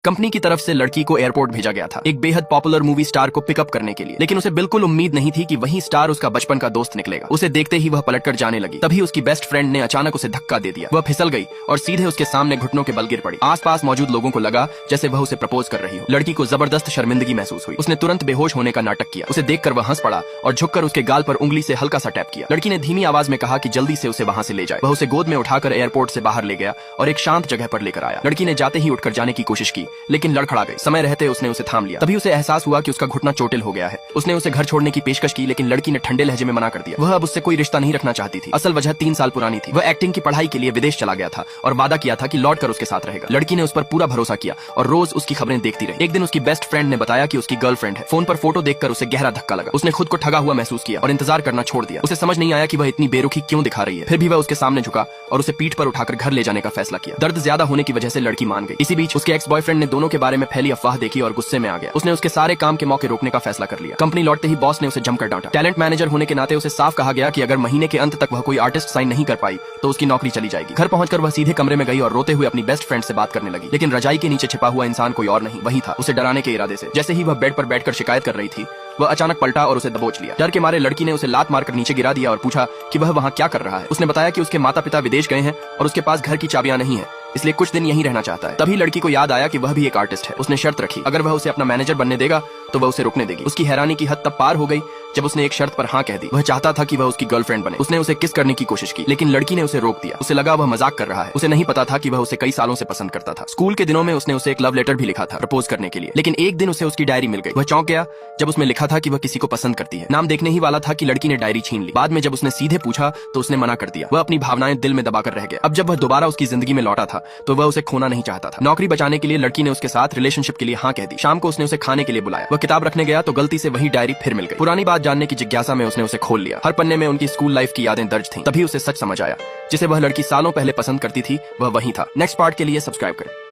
Company की तरफ से लड़की को एयरपोर्ट भेजा गया था एक बेहद पॉपुलर मूवी स्टार को पिकअप करने के लिए, लेकिन उसे बिल्कुल उम्मीद नहीं थी कि वही स्टार उसका बचपन का दोस्त निकलेगा। उसे देखते ही वह पलटकर जाने लगी। तभी उसकी बेस्ट फ्रेंड ने अचानक उसे धक्का दे दिया। वह फिसल गई और सीधे उसके सामने घुटनों के बल गिर पड़ी। आसपास मौजूद लोगों को लगा जैसे वह उसे प्रपोज कर रही हो। लड़की को जबरदस्त शर्मिंदगी महसूस हुई। उसने तुरंत बेहोश होने का नाटक किया। उसे देखकर वह हंस पड़ा और झुककर उसके गाल पर उंगली से हल्का सा टैप किया। लड़की ने धीमी आवाज में कहा कि जल्दी से उसे वहां से ले जाए। वह उसे गोद में उठाकर एयरपोर्ट से बाहर ले गया और एक शांत जगह पर लेकर आया। लड़की ने जाते ही उठकर जाने की कोशिश की, लेकिन लड़खड़ा गई। समय रहते उसने उसे थाम लिया। तभी उसे एहसास हुआ कि उसका घुटना चोटिल हो गया है। उसने उसे घर छोड़ने की पेशकश की, लेकिन लड़की ने ठंडे लहजे में मना कर दिया। वह अब उससे कोई रिश्ता नहीं रखना चाहती थी। असल वजह 3 साल पुरानी थी। वह एक्टिंग की पढ़ाई के लिए विदेश चला गया था और वादा किया था कि लौट कर उसके साथ रहेगा। लड़की ने उस पर पूरा भरोसा किया और रोज उसकी खबरें देखती रही। एक दिन उसकी बेस्ट फ्रेंड ने बताया कि उसकी गर्लफ्रेंड है। फोन पर फोटो देखकर उसे गहरा धक्का लगा। उसने खुद को ठगा हुआ महसूस किया और इंतजार करना छोड़ दिया। उसे समझ नहीं आया कि वह इतनी बेरुखी क्यों दिखा रही है। फिर भी वह उसके सामने झुका और उसे पीठ पर उठाकर घर ले जाने का फैसला किया। दर्द ज्यादा होने की वजह से लड़की मान गई। इसी बीच उसके एक्स बॉयफ्रेंड ने दोनों के बारे में फैली अफवाह देखी और गुस्से में आ गया। उसने उसके सारे काम के मौके रोकने का फैसला कर लिया। कंपनी लौटते ही बॉस ने उसे जमकर डांटा। टैलेंट मैनेजर होने के नाते उसे साफ कहा गया कि अगर महीने के अंत तक वह कोई आर्टिस्ट साइन नहीं कर पाई तो उसकी नौकरी चली जाएगी। घर पहुंचकर वह सीधे कमरे में गई और रोते हुए अपनी बेस्ट फ्रेंड से बात करने लगी, लेकिन रजाई के नीचे छिपा हुआ इंसान कोई और नहीं, वही था, उसे डराने के इरादे से। जैसे ही वह बेड पर बैठकर शिकायत कर रही थी, वह अचानक पलटा और उसे दबोच लिया। डर के मारे लड़की ने उसे लात मारकर नीचे गिरा दिया और पूछा कि वह वहां क्या कर रहा है। उसने बताया कि उसके माता पिता विदेश गए हैं और उसके पास घर की चाबियां नहीं है, इसलिए कुछ दिन यहीं रहना चाहता है। तभी लड़की को याद आया कि वह भी एक आर्टिस्ट है। उसने शर्त रखी, अगर वह उसे अपना मैनेजर बनने देगा तो वह उसे रुकने देगी। उसकी हैरानी की हद तब पार हो गई जब उसने एक शर्त पर हाँ कह दी। वह चाहता था कि वह उसकी गर्लफ्रेंड बने। उसने उसे किस करने की कोशिश की, लेकिन लड़की ने उसे रोक दिया। उसे लगा वह मजाक कर रहा है। उसे नहीं पता था कि वह उसे कई सालों से पसंद करता था। स्कूल के दिनों में उसने उसे एक लव लेटर भी लिखा था प्रपोज करने के लिए, लेकिन एक दिन उसे उसकी डायरी मिल गई। वह चौंक गया जब उसमें लिखा था कि वह किसी को पसंद करती है। नाम देखने ही वाला था कि लड़की ने डायरी छीन ली। बाद में जब उसने सीधे पूछा तो उसने मना कर दिया। वह अपनी भावनाएं दिल में दबाकर रह गया। अब जब वह दोबारा उसकी जिंदगी में लौटा था तो वह उसे खोना नहीं चाहता था। नौकरी बचाने के लिए लड़की ने उसके साथ रिलेशनशिप के लिए हाँ कह दी। शाम को उसने उसे खाने के लिए बुलाया। वह किताब रखने गया तो गलती से वही डायरी फिर मिल गई। पुरानी बात जानने की जिज्ञासा में उसने उसे खोल लिया। हर पन्ने में उनकी स्कूल लाइफ की यादें दर्ज थीं। तभी उसे सच समझ आया, जिसे वह लड़की सालों पहले पसंद करती थी वह वही था। नेक्स्ट पार्ट के लिए सब्सक्राइब करें।